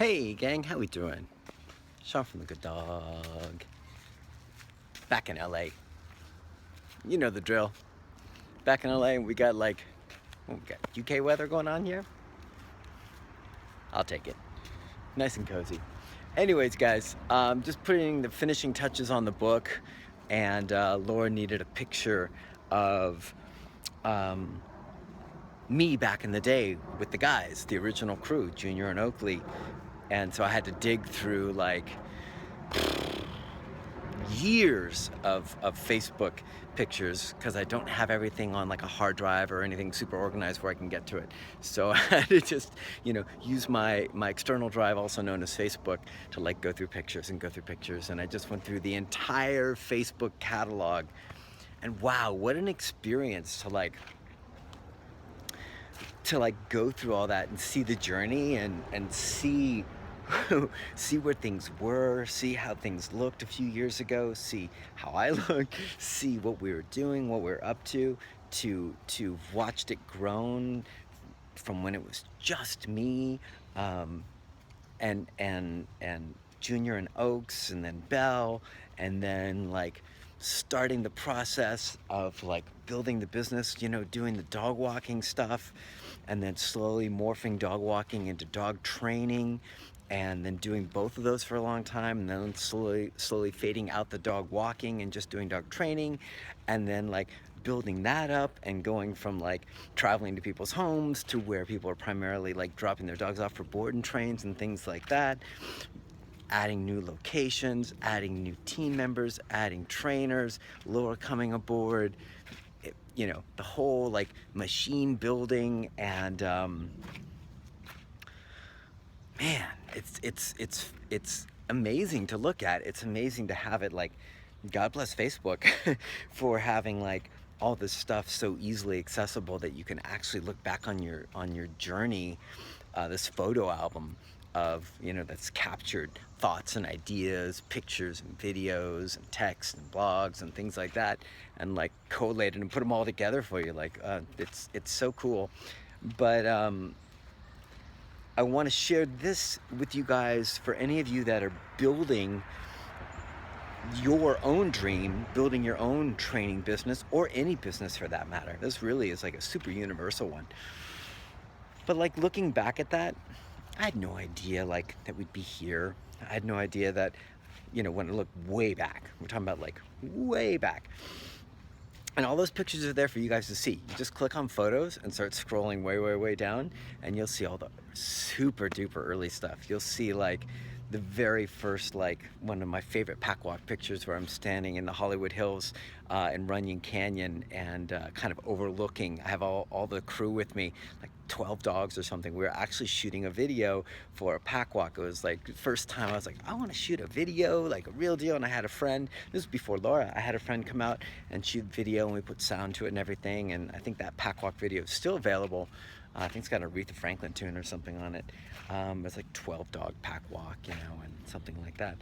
Hey gang, how we doing? Sean from the Good Dog. Back in LA. You know the drill. Back in LA, we got we got UK weather going on here. I'll take it. Nice and cozy. Anyways, guys, just putting the finishing touches on the book, and Laura needed a picture of me back in the day with the guys, the original crew, Junior and Oakley. And so I had to dig through years of Facebook pictures because I don't have everything on like a hard drive or anything super organized where I can get to it. So I had to just, use my external drive, also known as Facebook, to go through pictures and go through pictures. And I just went through the entire Facebook catalog, and wow, what an experience to go through all that and see the journey and see see where things were, see how things looked a few years ago, see how I look, see what we were doing, what we were up to watched it grown from when it was just me, and Junior and Oaks, and then Belle, and then starting the process of building the business, doing the dog walking stuff, and then slowly morphing dog walking into dog training, and then doing both of those for a long time, and then slowly fading out the dog walking and just doing dog training, and then building that up and going from traveling to people's homes to where people are primarily dropping their dogs off for board and trains and things like that, adding new locations, adding new team members, adding trainers, Laura coming aboard, the whole machine building. And man, it's amazing to look at. It's amazing to have it. God bless Facebook for having all this stuff so easily accessible that you can actually look back on your journey, this photo album of that's captured thoughts and ideas, pictures and videos and texts and blogs and things like that, and collated and put them all together for you. It's so cool. But I want to share this with you guys for any of you that are building your own dream, building your own training business, or any business for that matter. This really is a super universal one. But looking back at that, I had no idea that we'd be here. I had no idea that, when I look way back, we're talking about way back. And all those pictures are there for you guys to see. You just click on photos and start scrolling way down, and you'll see all the super duper early stuff. You'll see the very first, one of my favorite pack walk pictures where I'm standing in the Hollywood Hills in Runyon Canyon, and kind of overlooking. I have all the crew with me, 12 dogs or something. We were actually shooting a video for a pack walk. It was the first time I was I want to shoot a video, a real deal. And I had a friend, this was before Laura, I had a friend come out and shoot video, and we put sound to it and everything. And I think that pack walk video is still available. I think it's got an Aretha Franklin tune or something on it. It's 12 dog pack walk, and something like that.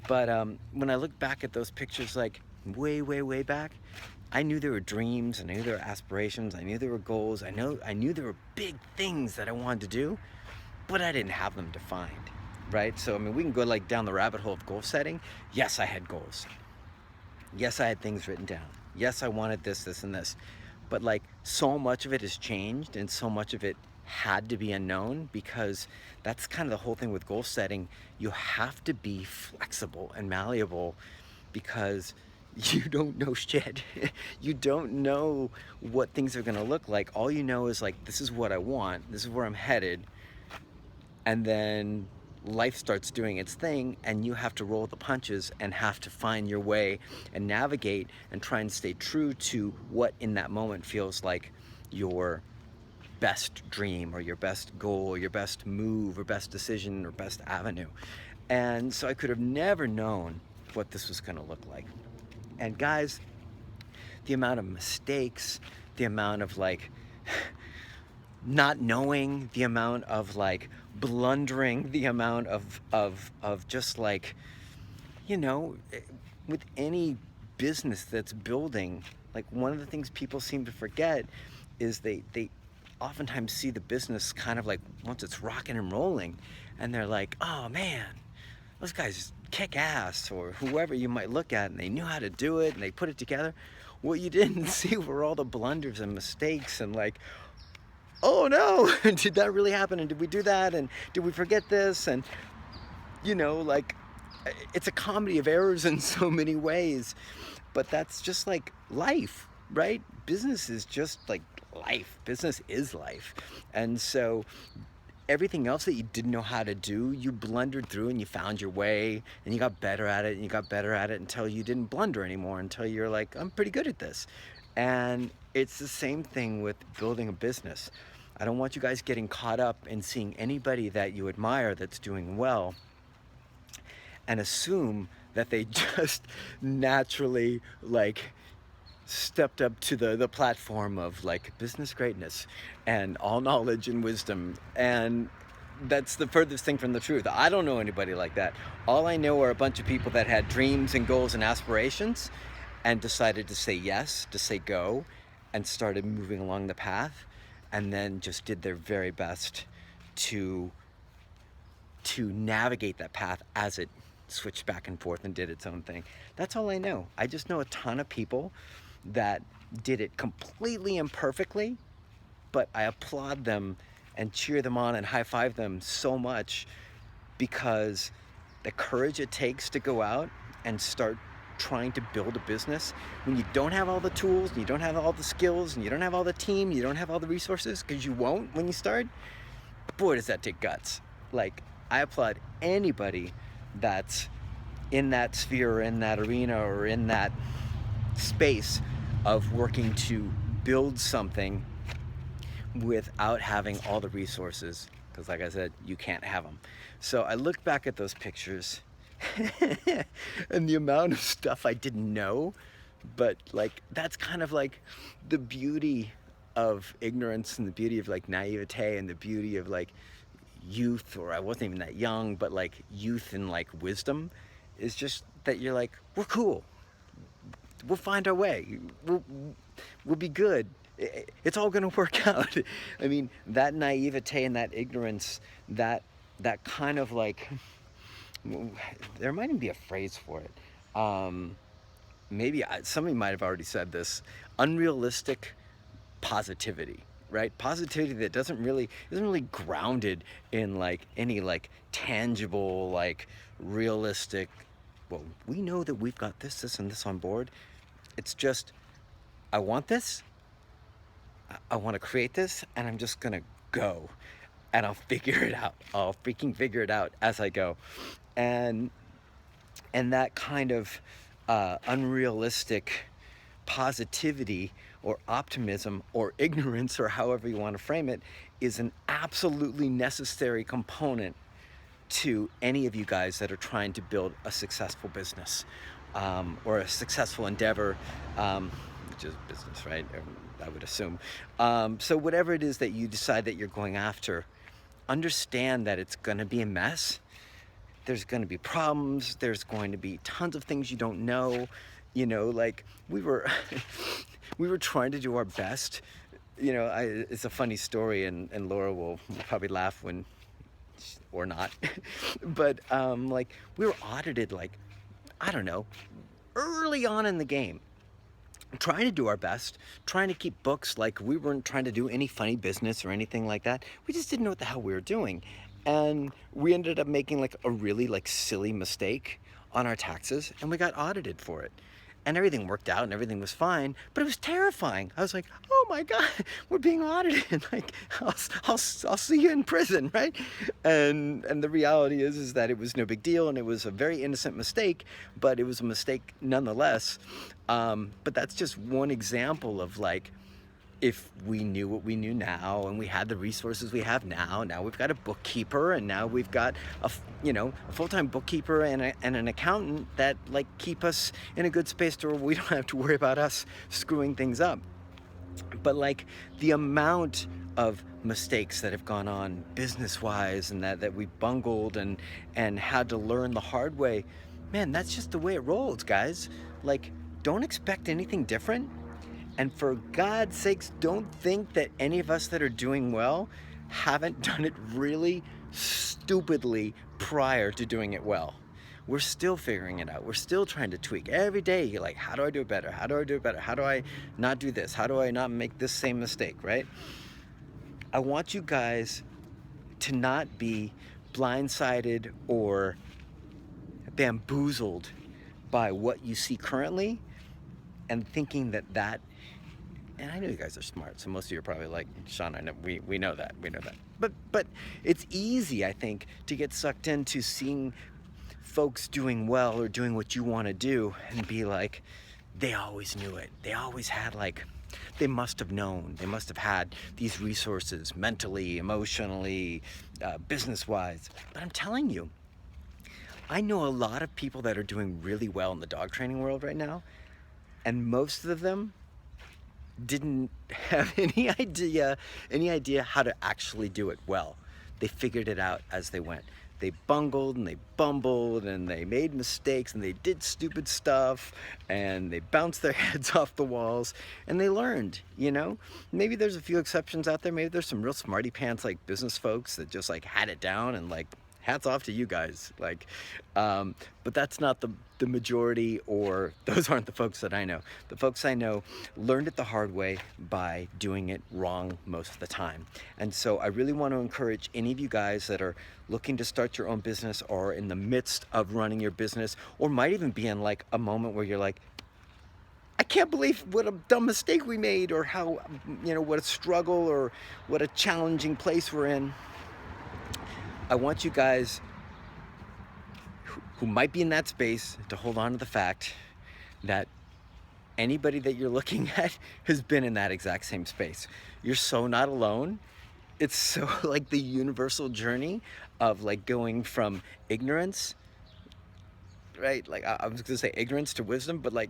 But when I look back at those pictures, way back, I knew there were dreams, and I knew there were aspirations, I knew there were goals, I knew there were big things that I wanted to do, but I didn't have them defined, right? So, I mean, we can go down the rabbit hole of goal setting. Yes, I had goals. Yes, I had things written down. Yes, I wanted this, and this. But so much of it has changed, and so much of it had to be unknown, because that's kind of the whole thing with goal setting. You have to be flexible and malleable, because you don't know shit. You don't know what things are gonna look like. All you know is this is what I want, this is where I'm headed, and then life starts doing its thing, and you have to roll the punches and have to find your way and navigate and try and stay true to what in that moment feels like your best dream or your best goal or your best move or best decision or best avenue. And so I could have never known what this was going to look like. And guys, the amount of mistakes, the amount of not knowing, the amount of blundering, the amount of just with any business that's building, one of the things people seem to forget is they oftentimes see the business kind of like once it's rocking and rolling, and they're like, oh man, those guys kick ass, or whoever you might look at, and they knew how to do it and they put it together. What you didn't see were all the blunders and mistakes, and like, oh no, did that really happen? And did we do that? And did we forget this? And like, it's a comedy of errors in so many ways, but that's just like life, right? Business is just like life. Business is life. And so everything else that you didn't know how to do, you blundered through and you found your way and you got better at it and you got better at it until you didn't blunder anymore, until you're like, I'm pretty good at this. And it's the same thing with building a business. I don't want you guys getting caught up in seeing anybody that you admire that's doing well and assume that they just naturally like stepped up to the platform of like business greatness and all knowledge and wisdom. And that's the furthest thing from the truth. I don't know anybody like that. All I know are a bunch of people that had dreams and goals and aspirations and decided to say yes, to say go, and started moving along the path, and then just did their very best to navigate that path as it switched back and forth and did its own thing. That's all I know. I just know a ton of people that did it completely imperfectly, but I applaud them and cheer them on and high five them so much, because the courage it takes to go out and start trying to build a business when you don't have all the tools and you don't have all the skills and you don't have all the team, you don't have all the resources, because you won't when you start. Boy, does that take guts. Like, I applaud anybody that's in that sphere, or in that arena, or in that space of working to build something without having all the resources, because like I said, you can't have them. So I look back at those pictures and the amount of stuff I didn't know, but like, that's kind of like the beauty of ignorance and the beauty of like naivete and the beauty of like youth, or I wasn't even that young, but like youth and like wisdom, is just that you're like, we're cool, we'll find our way, we'll be good, it's all gonna work out. I mean, that naivete and that ignorance, that kind of like, there might even be a phrase for it. Maybe somebody might have already said this: unrealistic positivity, right? Positivity that isn't really grounded in like any like tangible, like realistic, well, we know that we've got this and this on board. It's just, I want this, I want to create this, and I'm just gonna go, and I'll figure it out. I'll freaking figure it out as I go. And that kind of unrealistic positivity or optimism or ignorance, or however you want to frame it, is an absolutely necessary component to any of you guys that are trying to build a successful business, or a successful endeavor, which is business, right? I would assume. So whatever it is that you decide that you're going after, understand that it's going to be a mess. There's going to be problems. There's going to be tons of things you don't know. Like we were trying to do our best. It's a funny story, and Laura will probably laugh when, or not. But like, we were audited, like, I don't know, early on in the game, trying to do our best, trying to keep books. Like, we weren't trying to do any funny business or anything like that. We just didn't know what the hell we were doing. And we ended up making like a really like silly mistake on our taxes, and we got audited for it. And everything worked out and everything was fine, but it was terrifying. I was like, oh my God, we're being audited. Like, I'll see you in prison, right? And the reality is that it was no big deal, and it was a very innocent mistake, but it was a mistake nonetheless. But that's just one example of like, if we knew what we knew now, and we had the resources we have now we've got a bookkeeper, and now we've got a full-time bookkeeper and an accountant that like keep us in a good space to where we don't have to worry about us screwing things up. But like, the amount of mistakes that have gone on business-wise, and that we bungled and had to learn the hard way, man, that's just the way it rolls, guys. Like, don't expect anything different. And for God's sakes, don't think that any of us that are doing well haven't done it really stupidly prior to doing it well. We're still figuring it out. We're still trying to tweak. Every day, you're like, how do I do it better? How do I do it better? How do I not do this? How do I not make this same mistake, right? I want you guys to not be blindsided or bamboozled by what you see currently and thinking that and I know you guys are smart, so most of you are probably like, Sean, I know we know that. But it's easy, I think, to get sucked into seeing folks doing well or doing what you want to do and be like, they always knew it. They always had like, they must have known. They must have had these resources mentally, emotionally, business-wise. But I'm telling you, I know a lot of people that are doing really well in the dog training world right now, and most of them didn't have any idea how to actually do it well. They figured it out as they went. They bungled and they bumbled and they made mistakes and they did stupid stuff and they bounced their heads off the walls and they learned, you know? Maybe there's a few exceptions out there. Maybe there's some real smarty pants like business folks that just like had it down and like hats off to you guys. Like, but that's not the majority, or those aren't the folks that I know. The folks I know learned it the hard way by doing it wrong most of the time. And so I really want to encourage any of you guys that are looking to start your own business or in the midst of running your business, or might even be in like a moment where you're like, I can't believe what a dumb mistake we made, or how, you know, what a struggle or what a challenging place we're in. I want you guys who might be in that space to hold on to the fact that anybody that you're looking at has been in that exact same space. You're so not alone. It's so like the universal journey of like going from ignorance, right? Like I was gonna say ignorance to wisdom, but like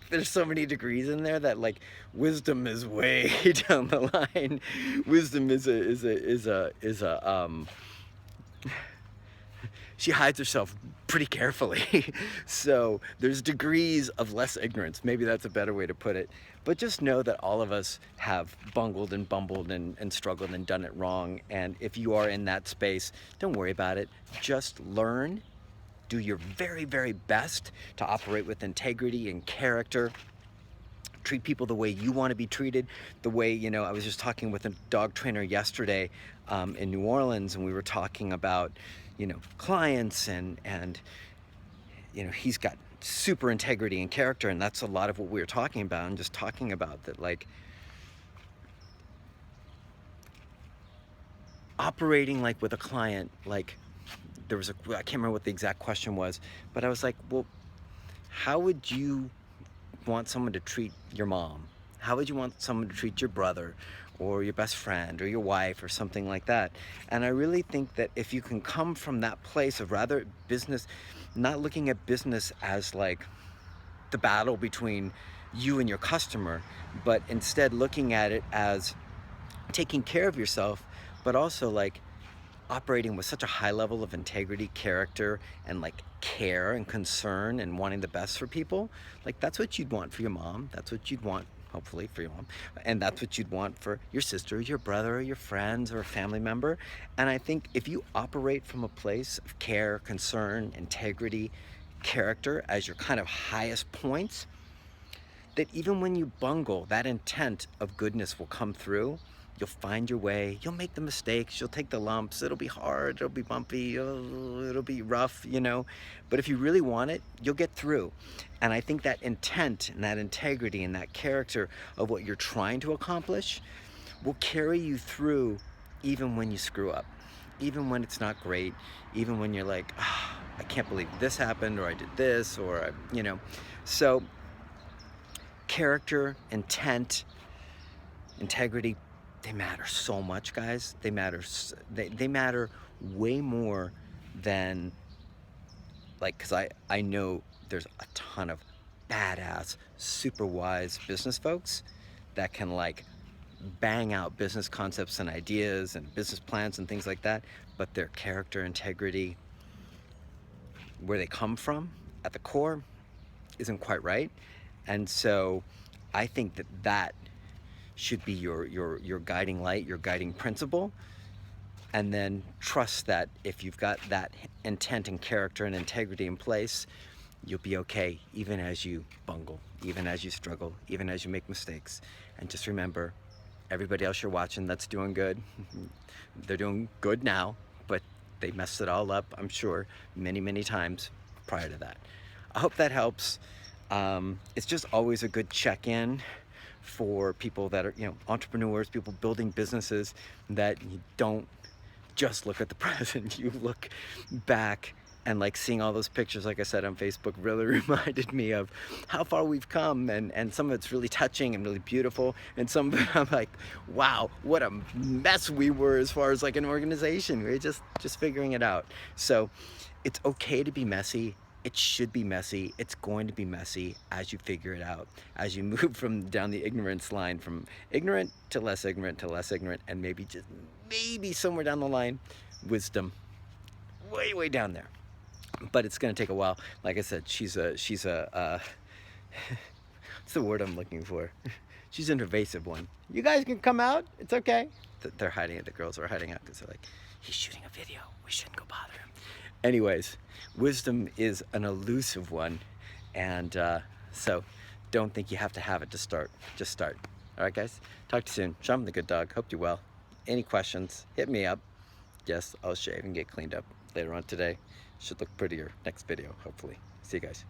there's so many degrees in there that like wisdom is way down the line. Wisdom is a she hides herself pretty carefully. So there's degrees of less ignorance. Maybe that's a better way to put it. But just know that all of us have bungled and bumbled and struggled and done it wrong. And if you are in that space, don't worry about it. Just learn, do your very, very best to operate with integrity and character. Treat people the way you want to be treated, the way, you know, I was just talking with a dog trainer yesterday in New Orleans, and we were talking about, you know, clients and you know, he's got super integrity and character, and that's a lot of what we were talking about, and just talking about that, like, operating like with a client, like there was I can't remember what the exact question was, but I was like, well, how would you want someone to treat your mom? How would you want someone to treat your brother or your best friend or your wife or something like that? And I really think that if you can come from that place of rather business, not looking at business as like the battle between you and your customer, but instead looking at it as taking care of yourself, but also like operating with such a high level of integrity, character, and like care and concern and wanting the best for people, like that's what you'd want for your mom. That's what you'd want, hopefully, for your mom. And that's what you'd want for your sister, your brother, or your friends, or a family member. And I think if you operate from a place of care, concern, integrity, character as your kind of highest points, that even when you bungle, that intent of goodness will come through. You'll find your way, you'll make the mistakes, you'll take the lumps, it'll be hard, it'll be bumpy, it'll be rough, you know, but if you really want it, you'll get through. And I think that intent and that integrity and that character of what you're trying to accomplish will carry you through even when you screw up, even when it's not great, even when you're like, oh, I can't believe this happened, or I did this, or, you know. So character, intent, integrity, they matter so much, guys. They matter. They matter way more than, like, because I know there's a ton of badass, super wise business folks that can like bang out business concepts and ideas and business plans and things like that, but their character, integrity, where they come from at the core isn't quite right. And so I think that that should be your guiding light, your guiding principle. And then trust that if you've got that intent and character and integrity in place, you'll be okay, even as you bungle, even as you struggle, even as you make mistakes. And just remember, everybody else you're watching that's doing good, they're doing good now, but they messed it all up, I'm sure, many, many times prior to that. I hope that helps. It's just always a good check-in for people that are, entrepreneurs, people building businesses, that you don't just look at the present, you look back. And like seeing all those pictures, like I said, on Facebook really reminded me of how far we've come, and some of it's really touching and really beautiful, and some of it I'm like, wow, what a mess we were as far as like an organization. We were just figuring it out. So it's okay to be messy. It should be messy. It's going to be messy as you figure it out, as you move from down the ignorance line, from ignorant to less ignorant to less ignorant, and maybe somewhere down the line, wisdom, way down there. But it's going to take a while. Like I said, she's a what's the word I'm looking for? She's an invasive one. You guys can come out. It's okay. They're hiding it. The girls are hiding out because they're like, he's shooting a video. We shouldn't go bother him. Anyways, wisdom is an elusive one. And so don't think you have to have it to start. Just start. All right, guys? Talk to you soon. Sean the Good Dog. Hope you're well. Any questions, hit me up. Yes, I'll shave and get cleaned up later on today. Should look prettier next video, hopefully. See you guys.